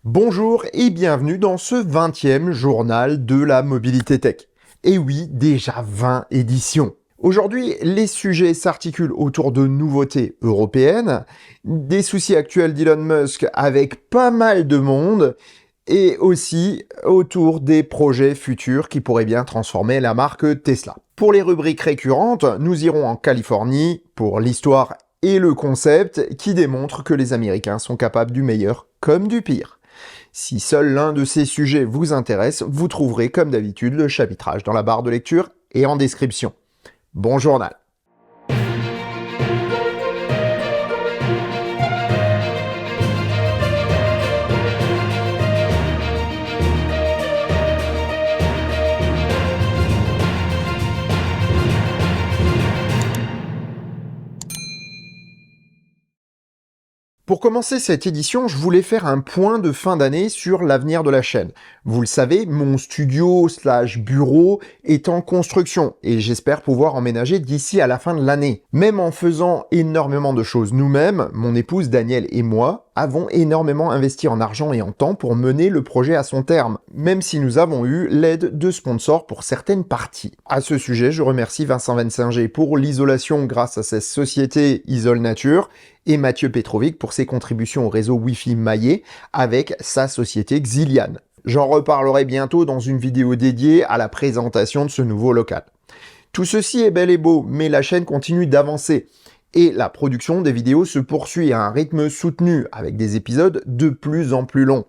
Bonjour et bienvenue dans ce 20e journal de la mobilité tech. Et oui, déjà 20 éditions. Aujourd'hui, les sujets s'articulent autour de nouveautés européennes, des soucis actuels d'Elon Musk avec pas mal de monde, et aussi autour des projets futurs qui pourraient bien transformer la marque Tesla. Pour les rubriques récurrentes, nous irons en Californie pour l'histoire et le concept qui démontrent que les Américains sont capables du meilleur comme du pire. Si seul l'un de ces sujets vous intéresse, vous trouverez comme d'habitude le chapitrage dans la barre de lecture et en description. Bon journal! Pour commencer cette édition, je voulais faire un point de fin d'année sur l'avenir de la chaîne. Vous le savez, mon studio/bureau est en construction et j'espère pouvoir emménager d'ici à la fin de l'année. Même en faisant énormément de choses nous-mêmes, mon épouse Danielle et moi avons énormément investi en argent et en temps pour mener le projet à son terme, même si nous avons eu l'aide de sponsors pour certaines parties. À ce sujet, je remercie Vincent Wensinger pour l'isolation grâce à sa société Isole Nature et Mathieu Petrovic pour ses contributions au réseau Wi-Fi maillé avec sa société Xilian. J'en reparlerai bientôt dans une vidéo dédiée à la présentation de ce nouveau local. Tout ceci est bel et beau, mais la chaîne continue d'avancer et la production des vidéos se poursuit à un rythme soutenu avec des épisodes de plus en plus longs.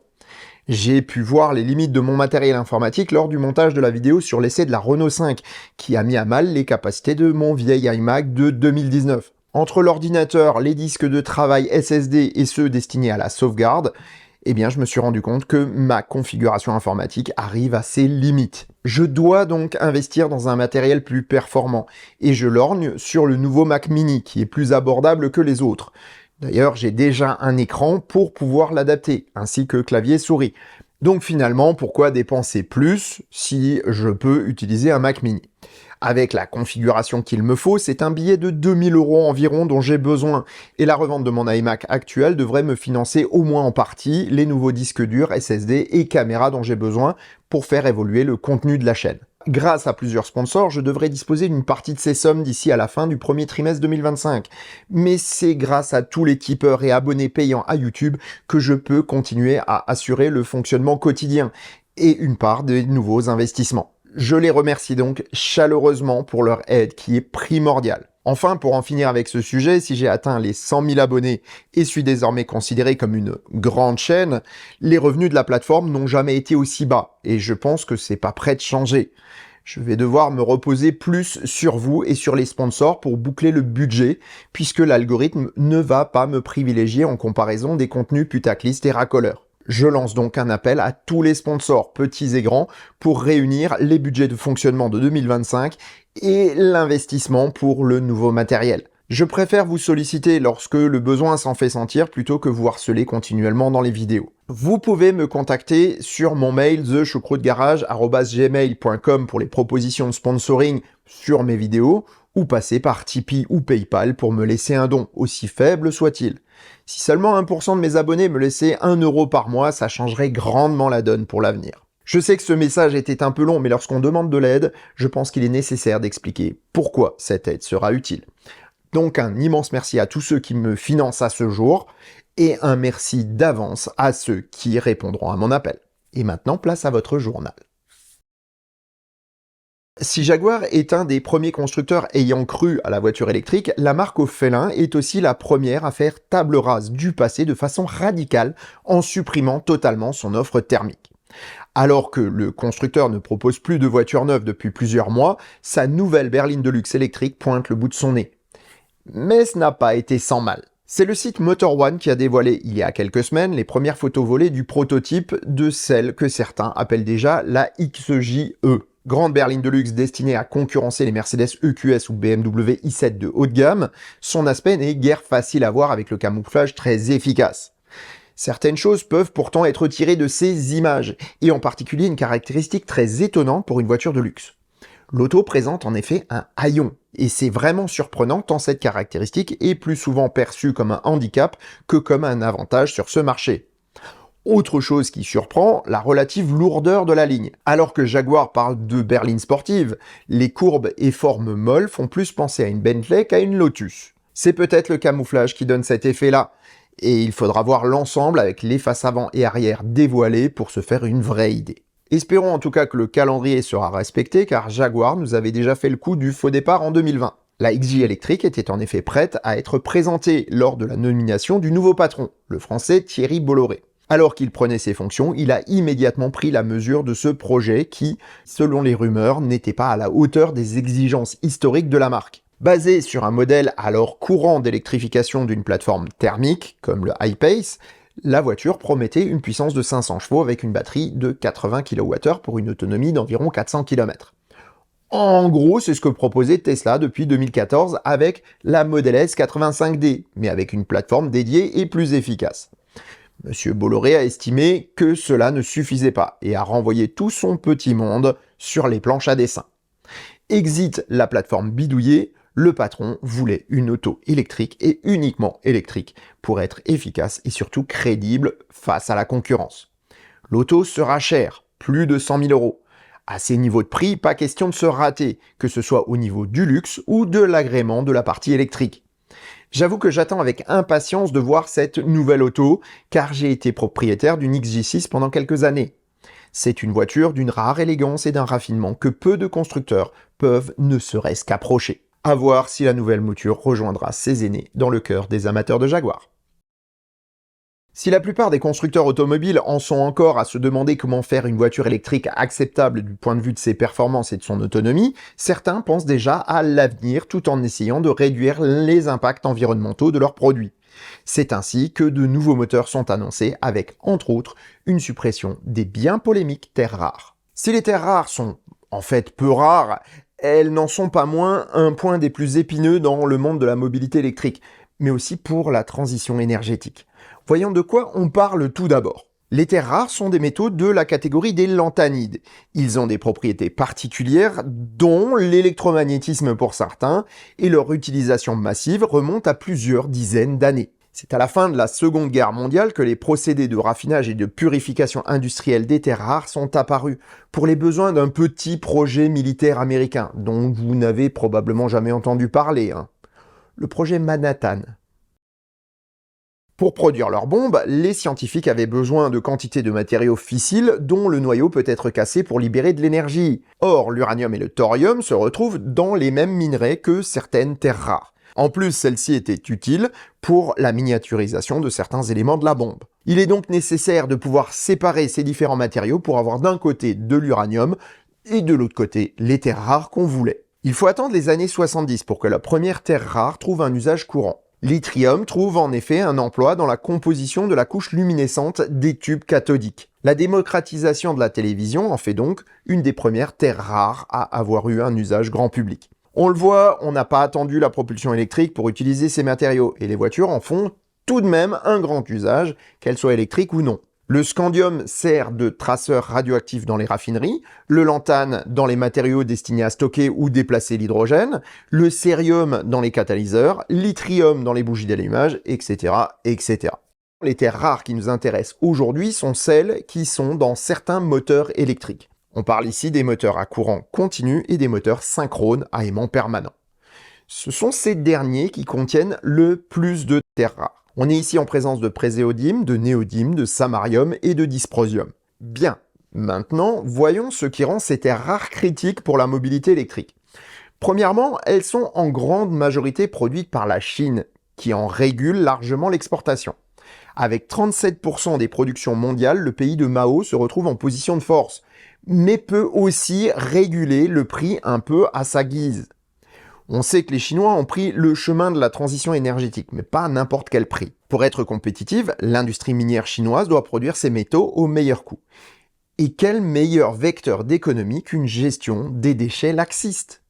J'ai pu voir les limites de mon matériel informatique lors du montage de la vidéo sur l'essai de la Renault 5 qui a mis à mal les capacités de mon vieil iMac de 2019. Entre l'ordinateur, les disques de travail SSD et ceux destinés à la sauvegarde, eh bien, je me suis rendu compte que ma configuration informatique arrive à ses limites. Je dois donc investir dans un matériel plus performant et je lorgne sur le nouveau Mac Mini qui est plus abordable que les autres. D'ailleurs, j'ai déjà un écran pour pouvoir l'adapter, ainsi que clavier souris. Donc finalement, pourquoi dépenser plus si je peux utiliser un Mac Mini ? Avec la configuration qu'il me faut, c'est un billet de 2000 € environ dont j'ai besoin, et la revente de mon iMac actuel devrait me financer au moins en partie les nouveaux disques durs, SSD et caméras dont j'ai besoin pour faire évoluer le contenu de la chaîne. Grâce à plusieurs sponsors, je devrais disposer d'une partie de ces sommes d'ici à la fin du premier trimestre 2025. Mais c'est grâce à tous les tipeurs et abonnés payants à YouTube que je peux continuer à assurer le fonctionnement quotidien et une part des nouveaux investissements. Je les remercie donc chaleureusement pour leur aide qui est primordiale. Enfin, pour en finir avec ce sujet, si j'ai atteint les 100 000 abonnés et suis désormais considéré comme une grande chaîne, les revenus de la plateforme n'ont jamais été aussi bas et je pense que c'est pas prêt de changer. Je vais devoir me reposer plus sur vous et sur les sponsors pour boucler le budget puisque l'algorithme ne va pas me privilégier en comparaison des contenus putaclistes et racoleurs. Je lance donc un appel à tous les sponsors, petits et grands, pour réunir les budgets de fonctionnement de 2025 et l'investissement pour le nouveau matériel. Je préfère vous solliciter lorsque le besoin s'en fait sentir plutôt que vous harceler continuellement dans les vidéos. Vous pouvez me contacter sur mon mail thechoucroutegarage@gmail.com pour les propositions de sponsoring sur mes vidéos ou passer par Tipeee ou PayPal pour me laisser un don, aussi faible soit-il. Si seulement 1% de mes abonnés me laissaient 1 € par mois, ça changerait grandement la donne pour l'avenir. Je sais que ce message était un peu long, mais lorsqu'on demande de l'aide, je pense qu'il est nécessaire d'expliquer pourquoi cette aide sera utile. Donc un immense merci à tous ceux qui me financent à ce jour, et un merci d'avance à ceux qui répondront à mon appel. Et maintenant, place à votre journal. Si Jaguar est un des premiers constructeurs ayant cru à la voiture électrique, la marque au félin est aussi la première à faire table rase du passé de façon radicale en supprimant totalement son offre thermique. Alors que le constructeur ne propose plus de voitures neuves depuis plusieurs mois, sa nouvelle berline de luxe électrique pointe le bout de son nez. Mais ce n'a pas été sans mal. C'est le site Motor One qui a dévoilé il y a quelques semaines les premières photos volées du prototype de celle que certains appellent déjà la XJE. Grande berline de luxe destinée à concurrencer les Mercedes EQS ou BMW i7 de haut de gamme, son aspect n'est guère facile à voir avec le camouflage très efficace. Certaines choses peuvent pourtant être tirées de ces images, et en particulier une caractéristique très étonnante pour une voiture de luxe. L'auto présente en effet un haillon, et c'est vraiment surprenant tant cette caractéristique est plus souvent perçue comme un handicap que comme un avantage sur ce marché. Autre chose qui surprend, la relative lourdeur de la ligne. Alors que Jaguar parle de berline sportive, les courbes et formes molles font plus penser à une Bentley qu'à une Lotus. C'est peut-être le camouflage qui donne cet effet-là, et il faudra voir l'ensemble avec les faces avant et arrière dévoilées pour se faire une vraie idée. Espérons en tout cas que le calendrier sera respecté, car Jaguar nous avait déjà fait le coup du faux départ en 2020. La XJ électrique était en effet prête à être présentée lors de la nomination du nouveau patron, le français Thierry Bolloré. Alors qu'il prenait ses fonctions, il a immédiatement pris la mesure de ce projet qui, selon les rumeurs, n'était pas à la hauteur des exigences historiques de la marque. Basé sur un modèle alors courant d'électrification d'une plateforme thermique, comme le I-Pace, la voiture promettait une puissance de 500 chevaux avec une batterie de 80 kWh pour une autonomie d'environ 400 km. En gros, c'est ce que proposait Tesla depuis 2014 avec la Model S 85D, mais avec une plateforme dédiée et plus efficace. Monsieur Bolloré a estimé que cela ne suffisait pas et a renvoyé tout son petit monde sur les planches à dessin. Exit la plateforme bidouillée, le patron voulait une auto électrique et uniquement électrique pour être efficace et surtout crédible face à la concurrence. L'auto sera chère, plus de 100 000 euros. À ces niveaux de prix, pas question de se rater, que ce soit au niveau du luxe ou de l'agrément de la partie électrique. J'avoue que j'attends avec impatience de voir cette nouvelle auto, car j'ai été propriétaire d'une XJ6 pendant quelques années. C'est une voiture d'une rare élégance et d'un raffinement que peu de constructeurs peuvent ne serait-ce qu'approcher. À voir si la nouvelle mouture rejoindra ses aînés dans le cœur des amateurs de Jaguar. Si la plupart des constructeurs automobiles en sont encore à se demander comment faire une voiture électrique acceptable du point de vue de ses performances et de son autonomie, certains pensent déjà à l'avenir tout en essayant de réduire les impacts environnementaux de leurs produits. C'est ainsi que de nouveaux moteurs sont annoncés avec, entre autres, une suppression des bien polémiques terres rares. Si les terres rares sont en fait peu rares, elles n'en sont pas moins un point des plus épineux dans le monde de la mobilité électrique, mais aussi pour la transition énergétique. Voyons de quoi on parle tout d'abord. Les terres rares sont des métaux de la catégorie des lanthanides. Ils ont des propriétés particulières, dont l'électromagnétisme pour certains, et leur utilisation massive remonte à plusieurs dizaines d'années. C'est à la fin de la Seconde Guerre mondiale que les procédés de raffinage et de purification industrielle des terres rares sont apparus, pour les besoins d'un petit projet militaire américain, dont vous n'avez probablement jamais entendu parler, le projet Manhattan. Pour produire leurs bombes, les scientifiques avaient besoin de quantités de matériaux fissiles dont le noyau peut être cassé pour libérer de l'énergie. Or, l'uranium et le thorium se retrouvent dans les mêmes minerais que certaines terres rares. En plus, celles-ci étaient utiles pour la miniaturisation de certains éléments de la bombe. Il est donc nécessaire de pouvoir séparer ces différents matériaux pour avoir d'un côté de l'uranium et de l'autre côté les terres rares qu'on voulait. Il faut attendre les années 70 pour que la première terre rare trouve un usage courant. L'yttrium trouve en effet un emploi dans la composition de la couche luminescente des tubes cathodiques. La démocratisation de la télévision en fait donc une des premières terres rares à avoir eu un usage grand public. On le voit, on n'a pas attendu la propulsion électrique pour utiliser ces matériaux, et les voitures en font tout de même un grand usage, qu'elles soient électriques ou non. Le scandium sert de traceur radioactif dans les raffineries, le lantane dans les matériaux destinés à stocker ou déplacer l'hydrogène, le cérium dans les catalyseurs, l'yttrium dans les bougies d'allumage, etc., etc. Les terres rares qui nous intéressent aujourd'hui sont celles qui sont dans certains moteurs électriques. On parle ici des moteurs à courant continu et des moteurs synchrones à aimant permanent. Ce sont ces derniers qui contiennent le plus de terres rares. On est ici en présence de praséodyme, de néodyme, de samarium et de dysprosium. Bien, maintenant, voyons ce qui rend ces terres rares critiques pour la mobilité électrique. Premièrement, elles sont en grande majorité produites par la Chine, qui en régule largement l'exportation. Avec 37% des productions mondiales, le pays de Mao se retrouve en position de force, mais peut aussi réguler le prix un peu à sa guise. On sait que les Chinois ont pris le chemin de la transition énergétique, mais pas à n'importe quel prix. Pour être compétitive, l'industrie minière chinoise doit produire ses métaux au meilleur coût. Et quel meilleur vecteur d'économie qu'une gestion des déchets laxistes?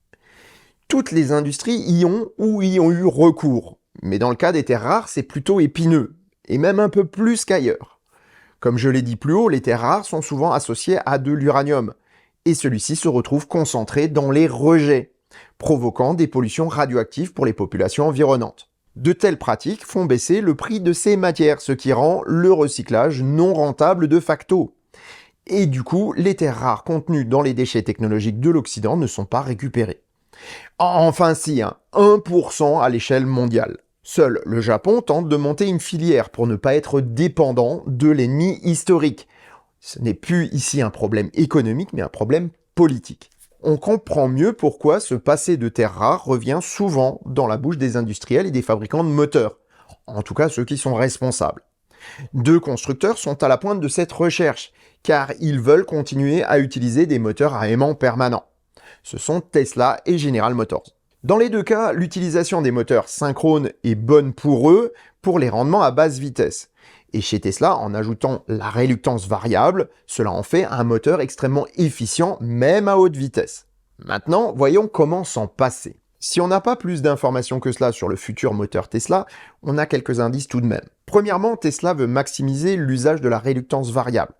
Toutes les industries y ont ou y ont eu recours, mais dans le cas des terres rares, c'est plutôt épineux, et même un peu plus qu'ailleurs. Comme je l'ai dit plus haut, les terres rares sont souvent associées à de l'uranium, et celui-ci se retrouve concentré dans les rejets, provoquant des pollutions radioactives pour les populations environnantes. De telles pratiques font baisser le prix de ces matières, ce qui rend le recyclage non rentable de facto. Et du coup, les terres rares contenues dans les déchets technologiques de l'Occident ne sont pas récupérées. Enfin si, 1% à l'échelle mondiale. Seul le Japon tente de monter une filière pour ne pas être dépendant de l'ennemi historique. Ce n'est plus ici un problème économique, mais un problème politique. On comprend mieux pourquoi ce passé de terres rares revient souvent dans la bouche des industriels et des fabricants de moteurs. En tout cas, ceux qui sont responsables. Deux constructeurs sont à la pointe de cette recherche, car ils veulent continuer à utiliser des moteurs à aimant permanent. Ce sont Tesla et General Motors. Dans les deux cas, l'utilisation des moteurs synchrones est bonne pour eux pour les rendements à basse vitesse. Et chez Tesla, en ajoutant la réluctance variable, cela en fait un moteur extrêmement efficient, même à haute vitesse. Maintenant, voyons comment s'en passer. Si on n'a pas plus d'informations que cela sur le futur moteur Tesla, on a quelques indices tout de même. Premièrement, Tesla veut maximiser l'usage de la réluctance variable.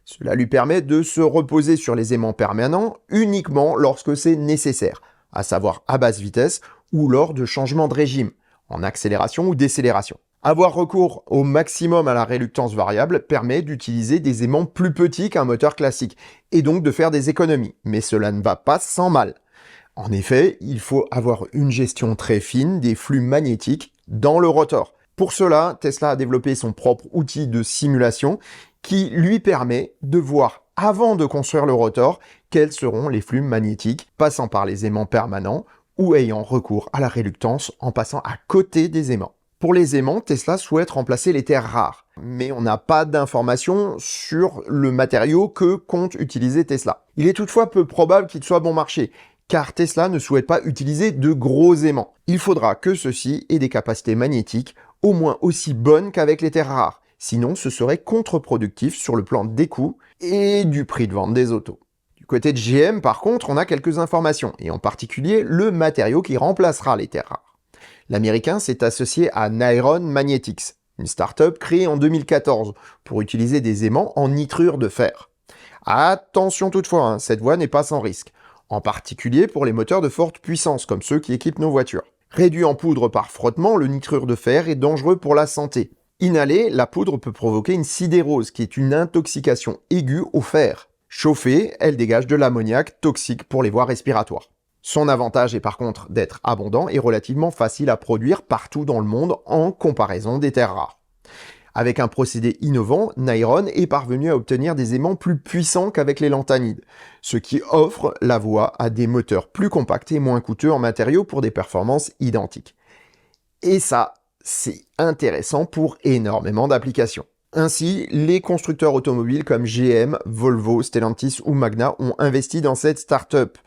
Cela lui permet de se reposer sur les aimants permanents uniquement lorsque c'est nécessaire, à savoir à basse vitesse ou lors de changements de régime, en accélération ou décélération. Avoir recours au maximum à la réluctance variable permet d'utiliser des aimants plus petits qu'un moteur classique, et donc de faire des économies, mais cela ne va pas sans mal. En effet, il faut avoir une gestion très fine des flux magnétiques dans le rotor. Pour cela, Tesla a développé son propre outil de simulation qui lui permet de voir, avant de construire le rotor, quels seront les flux magnétiques passant par les aimants permanents ou ayant recours à la réluctance en passant à côté des aimants. Pour les aimants, Tesla souhaite remplacer les terres rares, mais on n'a pas d'informations sur le matériau que compte utiliser Tesla. Il est toutefois peu probable qu'il soit bon marché, car Tesla ne souhaite pas utiliser de gros aimants. Il faudra que ceux-ci aient des capacités magnétiques au moins aussi bonnes qu'avec les terres rares, sinon ce serait contre-productif sur le plan des coûts et du prix de vente des autos. Du côté de GM, par contre, on a quelques informations, et en particulier le matériau qui remplacera les terres rares. L'Américain s'est associé à Nairon Magnetics, une start-up créée en 2014 pour utiliser des aimants en nitrure de fer. Attention toutefois, cette voie n'est pas sans risque, en particulier pour les moteurs de forte puissance comme ceux qui équipent nos voitures. Réduit en poudre par frottement, le nitrure de fer est dangereux pour la santé. Inhalé, la poudre peut provoquer une sidérose qui est une intoxication aiguë au fer. Chauffée, elle dégage de l'ammoniac toxique pour les voies respiratoires. Son avantage est par contre d'être abondant et relativement facile à produire partout dans le monde en comparaison des terres rares. Avec un procédé innovant, Nairon est parvenu à obtenir des aimants plus puissants qu'avec les lanthanides, ce qui offre la voie à des moteurs plus compacts et moins coûteux en matériaux pour des performances identiques. Et ça, c'est intéressant pour énormément d'applications. Ainsi, les constructeurs automobiles comme GM, Volvo, Stellantis ou Magna ont investi dans cette start-up,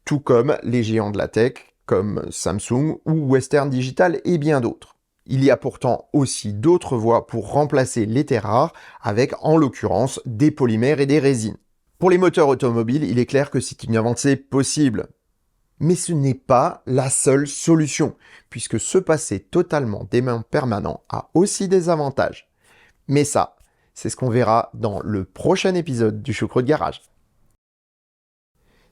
tout comme les géants de la tech comme Samsung ou Western Digital et bien d'autres. Il y a pourtant aussi d'autres voies pour remplacer les terres rares avec, en l'occurrence, des polymères et des résines. Pour les moteurs automobiles, il est clair que c'est une avancée possible. Mais ce n'est pas la seule solution, puisque se passer totalement d'aimants permanents a aussi des avantages. Mais ça, c'est ce qu'on verra dans le prochain épisode du Choucroute Garage.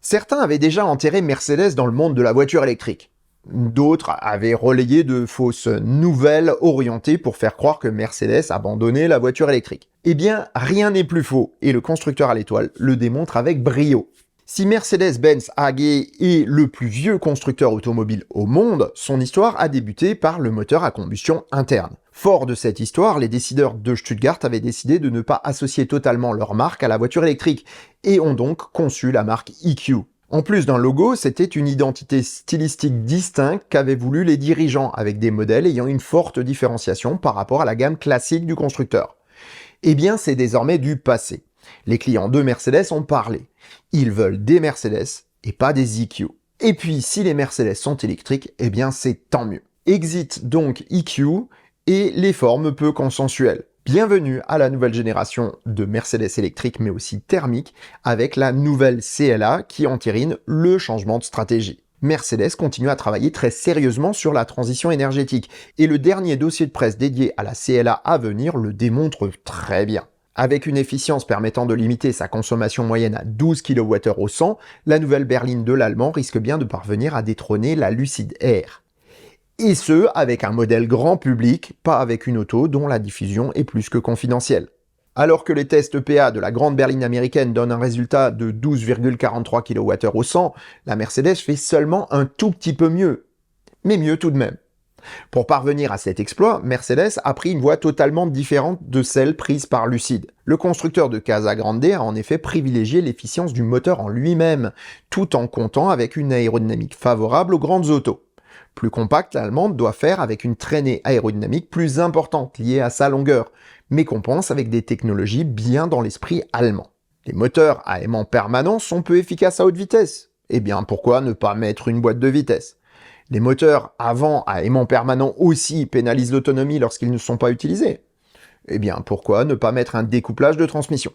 Certains avaient déjà enterré Mercedes dans le monde de la voiture électrique. D'autres avaient relayé de fausses nouvelles orientées pour faire croire que Mercedes abandonnait la voiture électrique. Eh bien, rien n'est plus faux, et le constructeur à l'étoile le démontre avec brio. Si Mercedes-Benz AG est le plus vieux constructeur automobile au monde, son histoire a débuté par le moteur à combustion interne. Fort de cette histoire, les décideurs de Stuttgart avaient décidé de ne pas associer totalement leur marque à la voiture électrique, et ont donc conçu la marque EQ. En plus d'un logo, c'était une identité stylistique distincte qu'avaient voulu les dirigeants, avec des modèles ayant une forte différenciation par rapport à la gamme classique du constructeur. Eh bien, c'est désormais du passé. Les clients de Mercedes ont parlé. Ils veulent des Mercedes et pas des EQ. Et puis, si les Mercedes sont électriques, eh bien c'est tant mieux. Exit donc EQ et les formes peu consensuelles. Bienvenue à la nouvelle génération de Mercedes électriques mais aussi thermiques avec la nouvelle CLA qui entérine le changement de stratégie. Mercedes continue à travailler très sérieusement sur la transition énergétique et le dernier dossier de presse dédié à la CLA à venir le démontre très bien. Avec une efficience permettant de limiter sa consommation moyenne à 12 kWh au 100, la nouvelle berline de l'allemand risque bien de parvenir à détrôner la Lucid Air. Et ce, avec un modèle grand public, pas avec une auto dont la diffusion est plus que confidentielle. Alors que les tests EPA de la grande berline américaine donnent un résultat de 12,43 kWh au 100, la Mercedes fait seulement un tout petit peu mieux. Mais mieux tout de même. Pour parvenir à cet exploit, Mercedes a pris une voie totalement différente de celle prise par Lucid. Le constructeur de Casa Grande a en effet privilégié l'efficience du moteur en lui-même, tout en comptant avec une aérodynamique favorable aux grandes autos. Plus compacte, l'allemande doit faire avec une traînée aérodynamique plus importante liée à sa longueur, mais compense avec des technologies bien dans l'esprit allemand. Les moteurs à aimant permanent sont peu efficaces à haute vitesse. Eh bien, pourquoi ne pas mettre une boîte de vitesse ? Les moteurs avant à aimant permanent aussi pénalisent l'autonomie lorsqu'ils ne sont pas utilisés. Eh bien, pourquoi ne pas mettre un découplage de transmission ?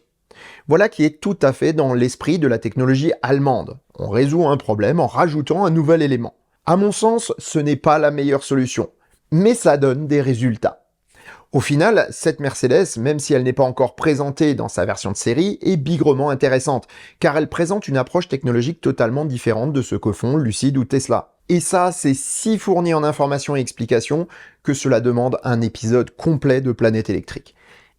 Voilà qui est tout à fait dans l'esprit de la technologie allemande. On résout un problème en rajoutant un nouvel élément. À mon sens, ce n'est pas la meilleure solution, mais ça donne des résultats. Au final, cette Mercedes, même si elle n'est pas encore présentée dans sa version de série, est bigrement intéressante, car elle présente une approche technologique totalement différente de ce que font Lucid ou Tesla. Et ça, c'est si fourni en informations et explications que cela demande un épisode complet de Planète électrique.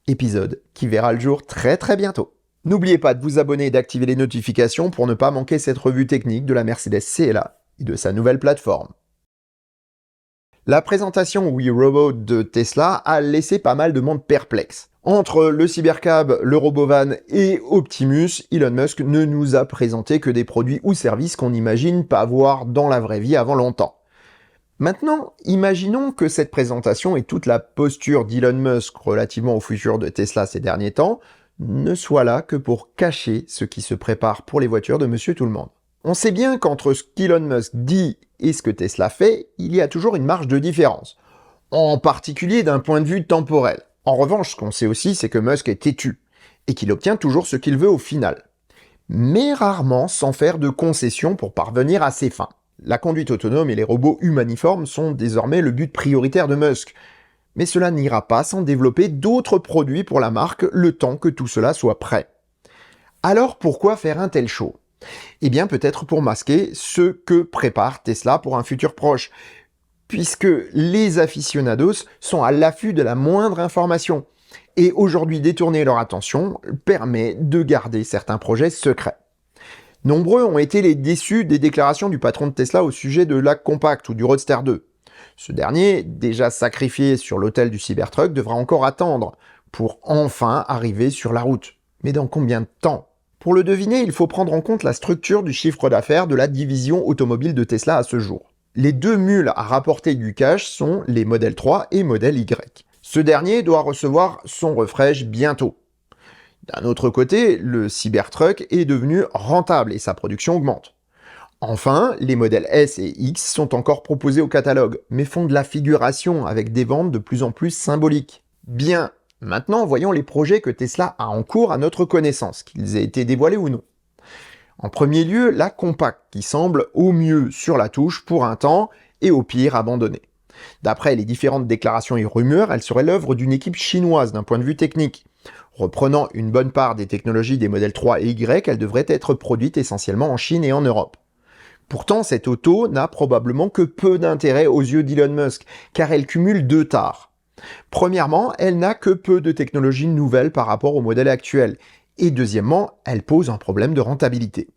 Épisode qui verra le jour très bientôt. N'oubliez pas de vous abonner et d'activer les notifications pour ne pas manquer cette revue technique de la Mercedes CLA et de sa nouvelle plateforme. La présentation We Robot de Tesla a laissé pas mal de monde perplexe. Entre le Cybercab, le Robovan et Optimus, Elon Musk ne nous a présenté que des produits ou services qu'on n'imagine pas voir dans la vraie vie avant longtemps. Maintenant, imaginons que cette présentation et toute la posture d'Elon Musk relativement au futur de Tesla ces derniers temps ne soit là que pour cacher ce qui se prépare pour les voitures de Monsieur Tout-le-Monde. On sait bien qu'entre ce qu'Elon Musk dit et ce que Tesla fait, il y a toujours une marge de différence, en particulier d'un point de vue temporel. En revanche, ce qu'on sait aussi, c'est que Musk est têtu, et qu'il obtient toujours ce qu'il veut au final. Mais rarement sans faire de concessions pour parvenir à ses fins. La conduite autonome et les robots humaniformes sont désormais le but prioritaire de Musk. Mais cela n'ira pas sans développer d'autres produits pour la marque le temps que tout cela soit prêt. Alors pourquoi faire un tel show ? Eh bien peut-être pour masquer ce que prépare Tesla pour un futur proche, puisque les aficionados sont à l'affût de la moindre information, et aujourd'hui détourner leur attention permet de garder certains projets secrets. Nombreux ont été les déçus des déclarations du patron de Tesla au sujet de la Compact ou du Roadster 2. Ce dernier, déjà sacrifié sur l'autel du Cybertruck, devra encore attendre pour enfin arriver sur la route. Mais dans combien de temps ? Pour le deviner, il faut prendre en compte la structure du chiffre d'affaires de la division automobile de Tesla à ce jour. Les deux mules à rapporter du cash sont les Model 3 et Model Y. Ce dernier doit recevoir son refresh bientôt. D'un autre côté, le Cybertruck est devenu rentable et sa production augmente. Enfin, les modèles S et X sont encore proposés au catalogue, mais font de la figuration avec des ventes de plus en plus symboliques. Bien, maintenant voyons les projets que Tesla a en cours à notre connaissance, qu'ils aient été dévoilés ou non. En premier lieu, la Compact, qui semble au mieux sur la touche pour un temps, et au pire abandonnée. D'après les différentes déclarations et rumeurs, elle serait l'œuvre d'une équipe chinoise d'un point de vue technique. Reprenant une bonne part des technologies des modèles 3 et Y, elle devrait être produite essentiellement en Chine et en Europe. Pourtant, cette auto n'a probablement que peu d'intérêt aux yeux d'Elon Musk, car elle cumule deux tares. Premièrement, elle n'a que peu de technologies nouvelles par rapport au modèle actuel, et deuxièmement, elle pose un problème de rentabilité.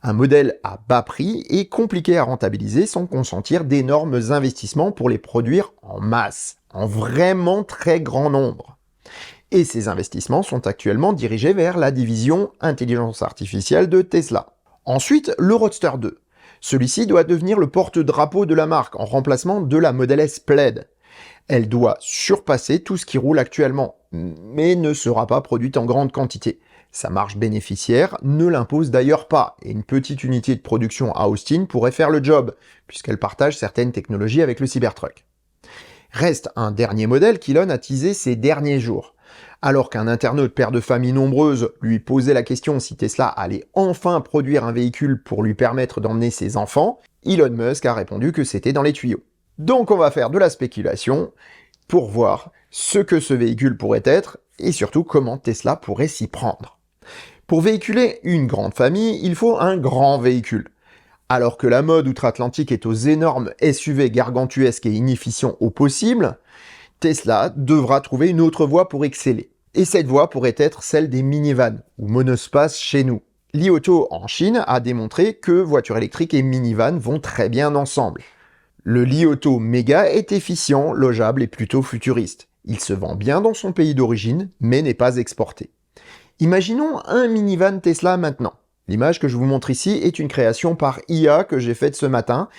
Un modèle à bas prix est compliqué à rentabiliser sans consentir d'énormes investissements pour les produire en masse, en vraiment très grand nombre. Et ces investissements sont actuellement dirigés vers la division intelligence artificielle de Tesla. Ensuite, le Roadster 2. Celui-ci doit devenir le porte-drapeau de la marque en remplacement de la Model S Plaid. Elle doit surpasser tout ce qui roule actuellement, mais ne sera pas produite en grande quantité. Sa marge bénéficiaire ne l'impose d'ailleurs pas, et une petite unité de production à Austin pourrait faire le job, puisqu'elle partage certaines technologies avec le Cybertruck. Reste un dernier modèle qu'Elon a teasé ces derniers jours. Alors qu'un internaute père de famille nombreuse lui posait la question si Tesla allait enfin produire un véhicule pour lui permettre d'emmener ses enfants, Elon Musk a répondu que c'était dans les tuyaux. Donc on va faire de la spéculation pour voir ce que ce véhicule pourrait être et surtout comment Tesla pourrait s'y prendre. Pour véhiculer une grande famille, il faut un grand véhicule. Alors que la mode outre-Atlantique est aux énormes SUV gargantuesques et inefficients au possible, Tesla devra trouver une autre voie pour exceller. Et cette voie pourrait être celle des minivans, ou monospace chez nous. Li Auto en Chine a démontré que voitures électriques et minivans vont très bien ensemble. Le Li Auto Mega est efficient, logeable et plutôt futuriste. Il se vend bien dans son pays d'origine, mais n'est pas exporté. Imaginons un minivan Tesla maintenant. L'image que je vous montre ici est une création par IA que j'ai faite ce matin,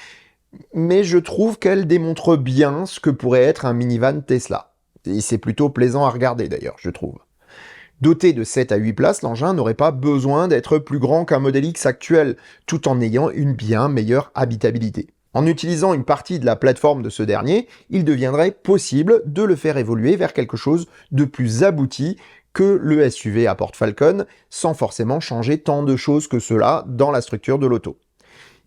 mais je trouve qu'elle démontre bien ce que pourrait être un minivan Tesla. Et c'est plutôt plaisant à regarder d'ailleurs, je trouve. Doté de 7 à 8 places, l'engin n'aurait pas besoin d'être plus grand qu'un Model X actuel, tout en ayant une bien meilleure habitabilité. En utilisant une partie de la plateforme de ce dernier, il deviendrait possible de le faire évoluer vers quelque chose de plus abouti que le SUV à porte Falcon, sans forcément changer tant de choses que cela dans la structure de l'auto.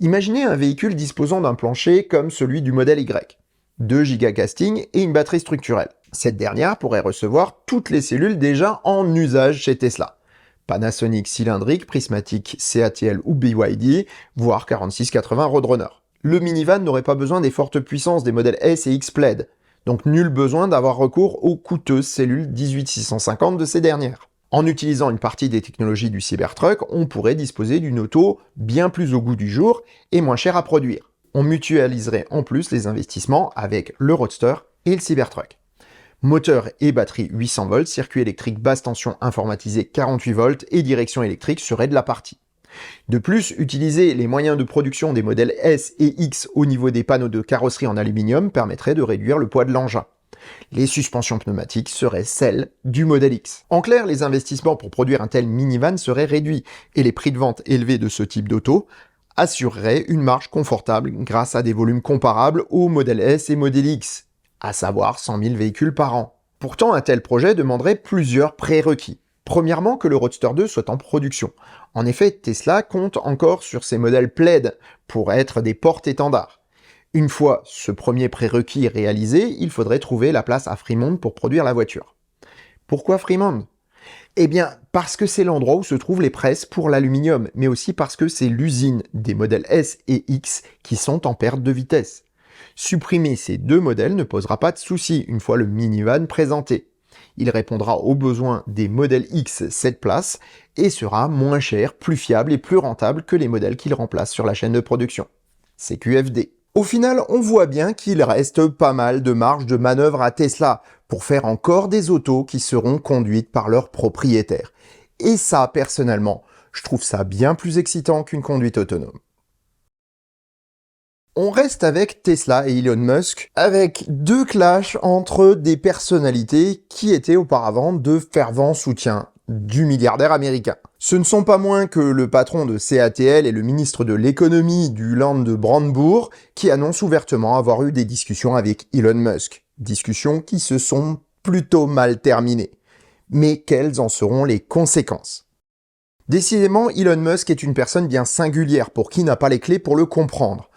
Imaginez un véhicule disposant d'un plancher comme celui du modèle Y, 2 Go casting et une batterie structurelle. Cette dernière pourrait recevoir toutes les cellules déjà en usage chez Tesla. Panasonic cylindrique, prismatique, CATL ou BYD, voire 4680 Roadrunner. Le minivan n'aurait pas besoin des fortes puissances des modèles S et X Plaid, donc nul besoin d'avoir recours aux coûteuses cellules 18650 de ces dernières. En utilisant une partie des technologies du Cybertruck, on pourrait disposer d'une auto bien plus au goût du jour et moins chère à produire. On mutualiserait en plus les investissements avec le Roadster et le Cybertruck. Moteur et batterie 800 volts, circuit électrique basse tension informatisé 48 volts et direction électrique seraient de la partie. De plus, utiliser les moyens de production des modèles S et X au niveau des panneaux de carrosserie en aluminium permettrait de réduire le poids de l'engin. Les suspensions pneumatiques seraient celles du modèle X. En clair, les investissements pour produire un tel minivan seraient réduits et les prix de vente élevés de ce type d'auto assureraient une marge confortable grâce à des volumes comparables au modèle S et modèle X, à savoir 100 000 véhicules par an. Pourtant, un tel projet demanderait plusieurs prérequis. Premièrement, que le Roadster 2 soit en production. En effet, Tesla compte encore sur ses modèles Plaid pour être des porte-étendards. Une fois ce premier prérequis réalisé, il faudrait trouver la place à Fremont pour produire la voiture. Pourquoi Fremont ? Eh bien, parce que c'est l'endroit où se trouvent les presses pour l'aluminium, mais aussi parce que c'est l'usine des modèles S et X qui sont en perte de vitesse. Supprimer ces deux modèles ne posera pas de souci une fois le minivan présenté. Il répondra aux besoins des modèles X 7 places et sera moins cher, plus fiable et plus rentable que les modèles qu'il remplace sur la chaîne de production. C'est QFD. Au final, on voit bien qu'il reste pas mal de marge de manœuvre à Tesla pour faire encore des autos qui seront conduites par leurs propriétaires. Et ça, personnellement, je trouve ça bien plus excitant qu'une conduite autonome. On reste avec Tesla et Elon Musk, avec deux clashs entre des personnalités qui étaient auparavant de fervents soutiens du milliardaire américain. Ce ne sont pas moins que le patron de CATL et le ministre de l'économie du Land de Brandebourg qui annoncent ouvertement avoir eu des discussions avec Elon Musk. Discussions qui se sont plutôt mal terminées. Mais quelles en seront les conséquences ? Décidément, Elon Musk est une personne bien singulière pour qui n'a pas les clés pour le comprendre.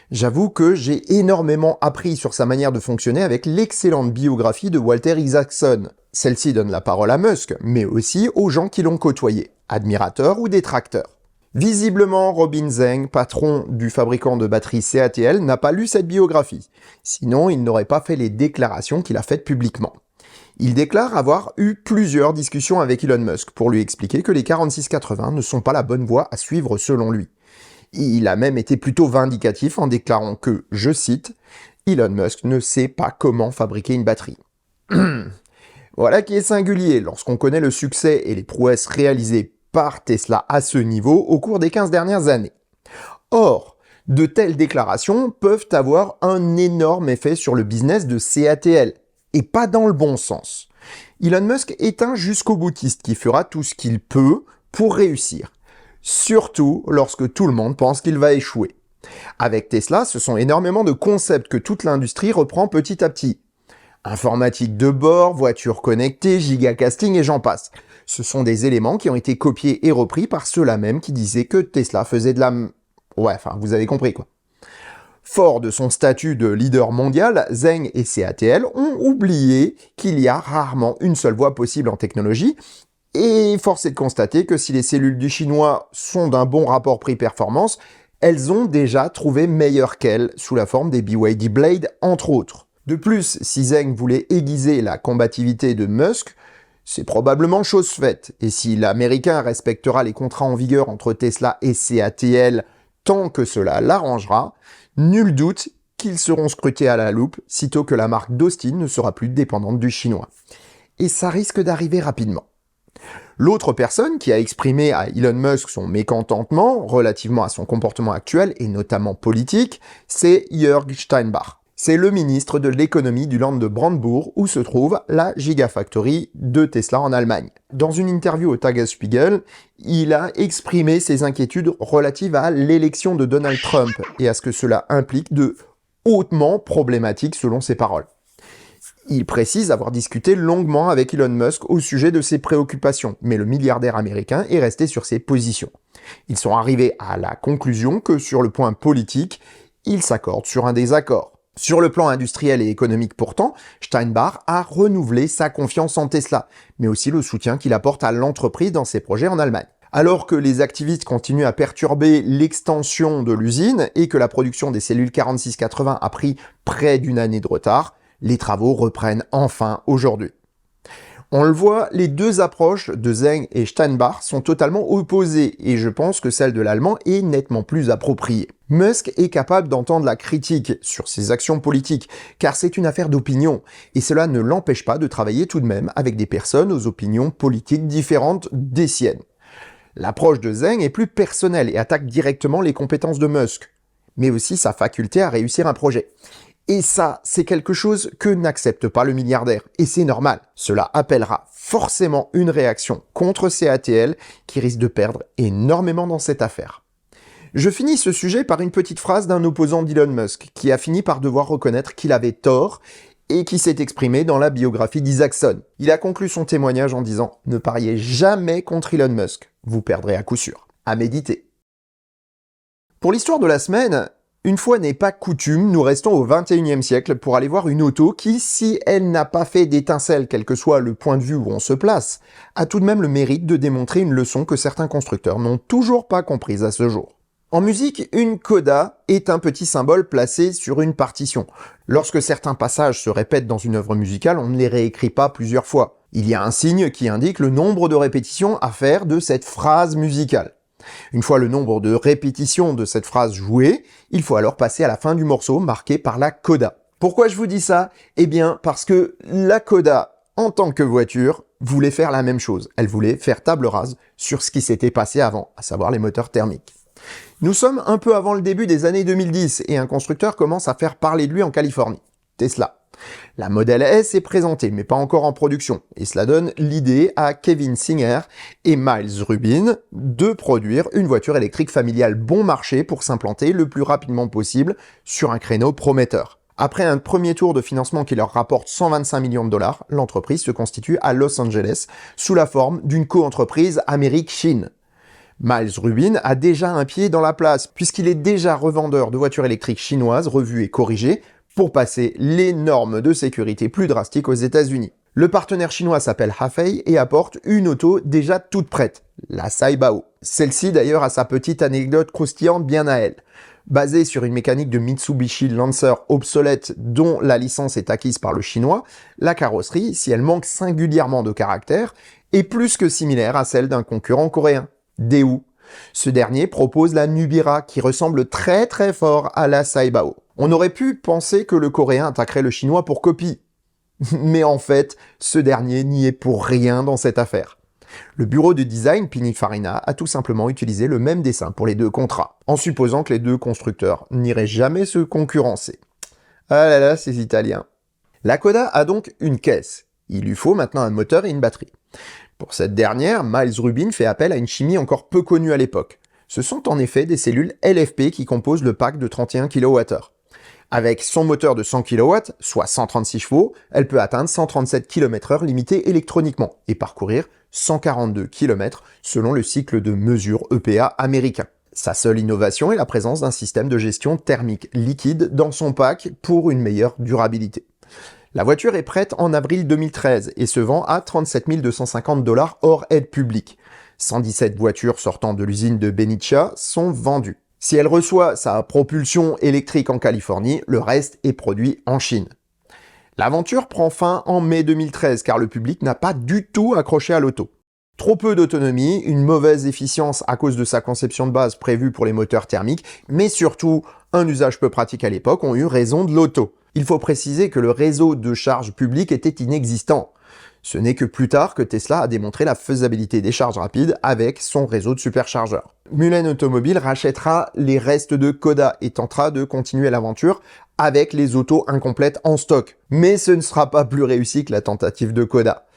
J'avoue que j'ai énormément appris sur sa manière de fonctionner avec l'excellente biographie de Walter Isaacson. Celle-ci donne la parole à Musk, mais aussi aux gens qui l'ont côtoyé, admirateurs ou détracteurs. Visiblement, Robin Zeng, patron du fabricant de batteries CATL, n'a pas lu cette biographie. Sinon, il n'aurait pas fait les déclarations qu'il a faites publiquement. Il déclare avoir eu plusieurs discussions avec Elon Musk pour lui expliquer que les 4680 ne sont pas la bonne voie à suivre selon lui. Il a même été plutôt vindicatif en déclarant que, je cite, « Elon Musk ne sait pas comment fabriquer une batterie ». Voilà qui est singulier lorsqu'on connaît le succès et les prouesses réalisées par Tesla à ce niveau au cours des 15 dernières années. Or, de telles déclarations peuvent avoir un énorme effet sur le business de CATL, et pas dans le bon sens. Elon Musk est un jusqu'au-boutiste qui fera tout ce qu'il peut pour réussir. Surtout lorsque tout le monde pense qu'il va échouer. Avec Tesla, ce sont énormément de concepts que toute l'industrie reprend petit à petit. Informatique de bord, voitures connectées, gigacasting et j'en passe. Ce sont des éléments qui ont été copiés et repris par ceux-là même qui disaient que Tesla faisait de la... Ouais, enfin, vous avez compris quoi. Fort de son statut de leader mondial, Zeng et CATL ont oublié qu'il y a rarement une seule voie possible en technologie. Et force est de constater que si les cellules du chinois sont d'un bon rapport prix-performance, elles ont déjà trouvé meilleure qu'elles sous la forme des BYD Blade entre autres. De plus, si Zheng voulait aiguiser la combativité de Musk, c'est probablement chose faite, et si l'Américain respectera les contrats en vigueur entre Tesla et CATL tant que cela l'arrangera, nul doute qu'ils seront scrutés à la loupe sitôt que la marque d'Austin ne sera plus dépendante du chinois. Et ça risque d'arriver rapidement. L'autre personne qui a exprimé à Elon Musk son mécontentement relativement à son comportement actuel, et notamment politique, c'est Jörg Steinbach. C'est le ministre de l'économie du Land de Brandenburg où se trouve la Gigafactory de Tesla en Allemagne. Dans une interview au Tagesspiegel, il a exprimé ses inquiétudes relatives à l'élection de Donald Trump et à ce que cela implique de hautement problématique selon ses paroles. Il précise avoir discuté longuement avec Elon Musk au sujet de ses préoccupations, mais le milliardaire américain est resté sur ses positions. Ils sont arrivés à la conclusion que sur le point politique, ils s'accordent sur un désaccord. Sur le plan industriel et économique pourtant, Steinbach a renouvelé sa confiance en Tesla, mais aussi le soutien qu'il apporte à l'entreprise dans ses projets en Allemagne. Alors que les activistes continuent à perturber l'extension de l'usine et que la production des cellules 4680 a pris près d'une année de retard, les travaux reprennent enfin aujourd'hui. On le voit, les deux approches de Zheng et Steinbach sont totalement opposées et je pense que celle de l'allemand est nettement plus appropriée. Musk est capable d'entendre la critique sur ses actions politiques car c'est une affaire d'opinion et cela ne l'empêche pas de travailler tout de même avec des personnes aux opinions politiques différentes des siennes. L'approche de Zheng est plus personnelle et attaque directement les compétences de Musk, mais aussi sa faculté à réussir un projet. Et ça, c'est quelque chose que n'accepte pas le milliardaire, et c'est normal. Cela appellera forcément une réaction contre CATL qui risque de perdre énormément dans cette affaire. Je finis ce sujet par une petite phrase d'un opposant d'Elon Musk, qui a fini par devoir reconnaître qu'il avait tort, et qui s'est exprimé dans la biographie d'Isaacson. Il a conclu son témoignage en disant « Ne pariez jamais contre Elon Musk, vous perdrez à coup sûr. » À méditer. Pour l'histoire de la semaine, une fois n'est pas coutume, nous restons au XXIe siècle pour aller voir une auto qui, si elle n'a pas fait d'étincelle, quel que soit le point de vue où on se place, a tout de même le mérite de démontrer une leçon que certains constructeurs n'ont toujours pas comprise à ce jour. En musique, une coda est un petit symbole placé sur une partition. Lorsque certains passages se répètent dans une œuvre musicale, on ne les réécrit pas plusieurs fois. Il y a un signe qui indique le nombre de répétitions à faire de cette phrase musicale. Une fois le nombre de répétitions de cette phrase joué, il faut alors passer à la fin du morceau marqué par la coda. Pourquoi je vous dis ça? Eh bien parce que la coda, en tant que voiture, voulait faire la même chose. Elle voulait faire table rase sur ce qui s'était passé avant, à savoir les moteurs thermiques. Nous sommes un peu avant le début des années 2010 et un constructeur commence à faire parler de lui en Californie, Tesla. La Model S est présentée, mais pas encore en production, et cela donne l'idée à Kevin Singer et Miles Rubin de produire une voiture électrique familiale bon marché pour s'implanter le plus rapidement possible sur un créneau prometteur. Après un premier tour de financement qui leur rapporte 125 millions de dollars, l'entreprise se constitue à Los Angeles sous la forme d'une co-entreprise Amérique-Chine. Miles Rubin a déjà un pied dans la place, puisqu'il est déjà revendeur de voitures électriques chinoises revues et corrigées pour passer les normes de sécurité plus drastiques aux États-Unis. Le partenaire chinois s'appelle Hafei et apporte une auto déjà toute prête, la Saibao. Celle-ci d'ailleurs a sa petite anecdote croustillante bien à elle. Basée sur une mécanique de Mitsubishi Lancer obsolète dont la licence est acquise par le chinois, la carrosserie, si elle manque singulièrement de caractère, est plus que similaire à celle d'un concurrent coréen, Daewoo. Ce dernier propose la Nubira qui ressemble très fort à la Saibao. On aurait pu penser que le coréen attaquerait le chinois pour copie. Mais en fait, ce dernier n'y est pour rien dans cette affaire. Le bureau de design Pininfarina a tout simplement utilisé le même dessin pour les deux contrats, en supposant que les deux constructeurs n'iraient jamais se concurrencer. Ah là là, ces Italiens. La Coda a donc une caisse. Il lui faut maintenant un moteur et une batterie. Pour cette dernière, Miles Rubin fait appel à une chimie encore peu connue à l'époque. Ce sont en effet des cellules LFP qui composent le pack de 31 kWh. Avec son moteur de 100 kW, soit 136 chevaux, elle peut atteindre 137 km/h limité électroniquement et parcourir 142 km selon le cycle de mesure EPA américain. Sa seule innovation est la présence d'un système de gestion thermique liquide dans son pack pour une meilleure durabilité. La voiture est prête en avril 2013 et se vend à 37 250 $ hors aide publique. 117 voitures sortant de l'usine de Benicia sont vendues. Si elle reçoit sa propulsion électrique en Californie, le reste est produit en Chine. L'aventure prend fin en mai 2013 car le public n'a pas du tout accroché à l'auto. Trop peu d'autonomie, une mauvaise efficience à cause de sa conception de base prévue pour les moteurs thermiques, mais surtout un usage peu pratique à l'époque ont eu raison de l'auto. Il faut préciser que le réseau de charge publique était inexistant. Ce n'est que plus tard que Tesla a démontré la faisabilité des charges rapides avec son réseau de superchargeurs. Mullen Automobile rachètera les restes de Koda et tentera de continuer l'aventure avec les autos incomplètes en stock. Mais ce ne sera pas plus réussi que la tentative de Koda.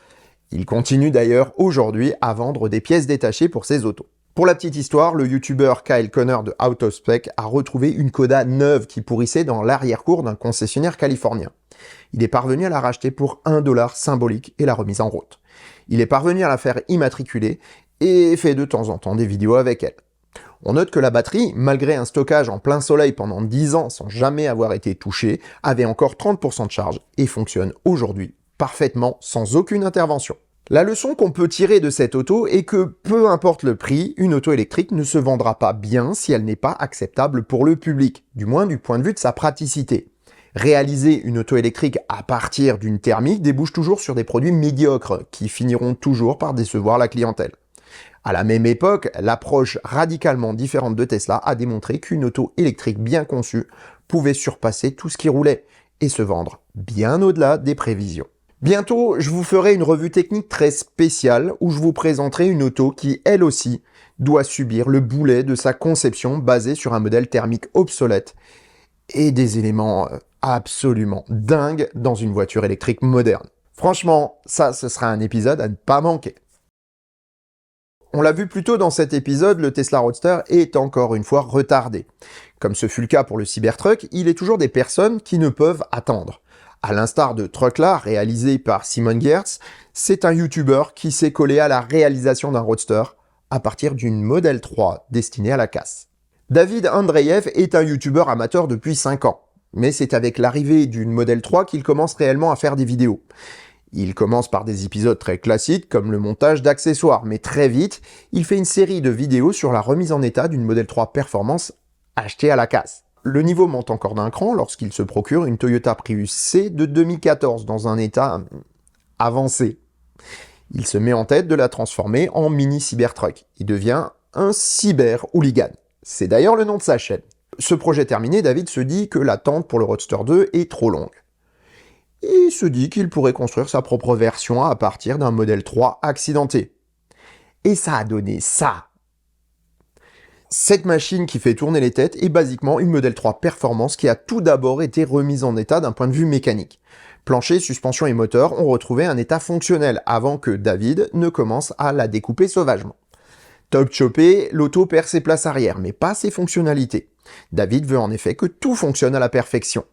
Il continue d'ailleurs aujourd'hui à vendre des pièces détachées pour ses autos. Pour la petite histoire, le youtubeur Kyle Connor de Autospec a retrouvé une Koda neuve qui pourrissait dans l'arrière-cour d'un concessionnaire californien. Il est parvenu à la racheter pour $1 symbolique et la remise en route. Il est parvenu à la faire immatriculer et fait de temps en temps des vidéos avec elle. On note que la batterie, malgré un stockage en plein soleil pendant 10 ans sans jamais avoir été touchée, avait encore 30% de charge et fonctionne aujourd'hui parfaitement sans aucune intervention. La leçon qu'on peut tirer de cette auto est que peu importe le prix, une auto électrique ne se vendra pas bien si elle n'est pas acceptable pour le public, du moins du point de vue de sa praticité. Réaliser une auto électrique à partir d'une thermique débouche toujours sur des produits médiocres qui finiront toujours par décevoir la clientèle. À la même époque, l'approche radicalement différente de Tesla a démontré qu'une auto électrique bien conçue pouvait surpasser tout ce qui roulait et se vendre bien au-delà des prévisions. Bientôt, je vous ferai une revue technique très spéciale où je vous présenterai une auto qui, elle aussi, doit subir le boulet de sa conception basée sur un modèle thermique obsolète et des éléments absolument dingues dans une voiture électrique moderne. Franchement, ça, ce sera un épisode à ne pas manquer. On l'a vu plus tôt dans cet épisode, le Tesla Roadster est encore une fois retardé. Comme ce fut le cas pour le Cybertruck, il est toujours des personnes qui ne peuvent attendre. À l'instar de Truckla, réalisé par Simon Giertz, c'est un YouTuber qui s'est collé à la réalisation d'un Roadster à partir d'une Model 3 destinée à la casse. David Andreev est un YouTuber amateur depuis 5 ans, mais c'est avec l'arrivée d'une Model 3 qu'il commence réellement à faire des vidéos. Il commence par des épisodes très classiques comme le montage d'accessoires, mais très vite, il fait une série de vidéos sur la remise en état d'une Model 3 Performance achetée à la casse. Le niveau monte encore d'un cran lorsqu'il se procure une Toyota Prius C de 2014 dans un état avancé. Il se met en tête de la transformer en mini Cybertruck. Il devient un cyber-hooligan. C'est d'ailleurs le nom de sa chaîne. Ce projet terminé, David se dit que l'attente pour le Roadster 2 est trop longue. Il se dit qu'il pourrait construire sa propre version à partir d'un modèle 3 accidenté. Et ça a donné ça. Cette machine qui fait tourner les têtes est basiquement une Model 3 Performance qui a tout d'abord été remise en état d'un point de vue mécanique. Plancher, suspension et moteur ont retrouvé un état fonctionnel avant que David ne commence à la découper sauvagement. Top chopé, l'auto perd ses places arrière, mais pas ses fonctionnalités. David veut en effet que tout fonctionne à la perfection.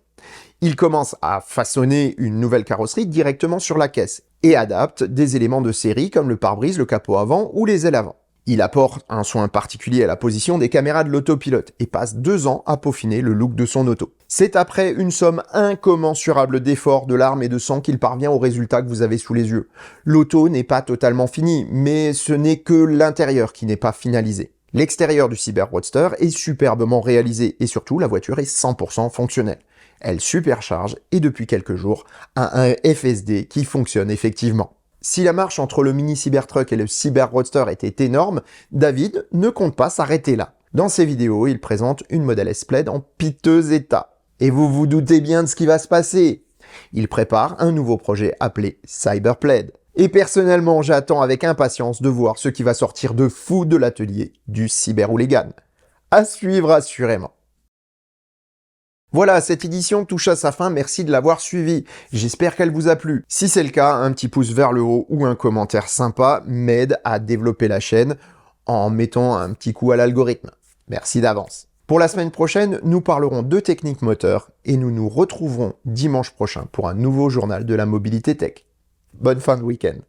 Il commence à façonner une nouvelle carrosserie directement sur la caisse et adapte des éléments de série comme le pare-brise, le capot avant ou les ailes avant. Il apporte un soin particulier à la position des caméras de l'autopilote et passe 2 ans à peaufiner le look de son auto. C'est après une somme incommensurable d'efforts, de larmes et de sang qu'il parvient au résultat que vous avez sous les yeux. L'auto n'est pas totalement finie, mais ce n'est que l'intérieur qui n'est pas finalisé. L'extérieur du Cyber Roadster est superbement réalisé et surtout la voiture est 100% fonctionnelle. Elle supercharge et depuis quelques jours a un FSD qui fonctionne effectivement. Si la marche entre le mini Cybertruck et le Cyber Roadster était énorme, David ne compte pas s'arrêter là. Dans ses vidéos, il présente une Model S Plaid en piteux état. Et vous vous doutez bien de ce qui va se passer. Il prépare un nouveau projet appelé Cyberplaid. Et personnellement, j'attends avec impatience de voir ce qui va sortir de fou de l'atelier du cyber-hooligan. À suivre assurément. Voilà, cette édition touche à sa fin, merci de l'avoir suivie. J'espère qu'elle vous a plu. Si c'est le cas, un petit pouce vers le haut ou un commentaire sympa m'aide à développer la chaîne en mettant un petit coup à l'algorithme. Merci d'avance. Pour la semaine prochaine, nous parlerons de technique moteur et nous nous retrouverons dimanche prochain pour un nouveau journal de la mobilité tech. Bonne fin de week-end.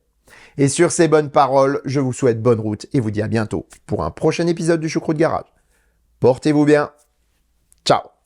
Et sur ces bonnes paroles, je vous souhaite bonne route et vous dis à bientôt pour un prochain épisode du Choucroute Garage. Portez-vous bien. Ciao.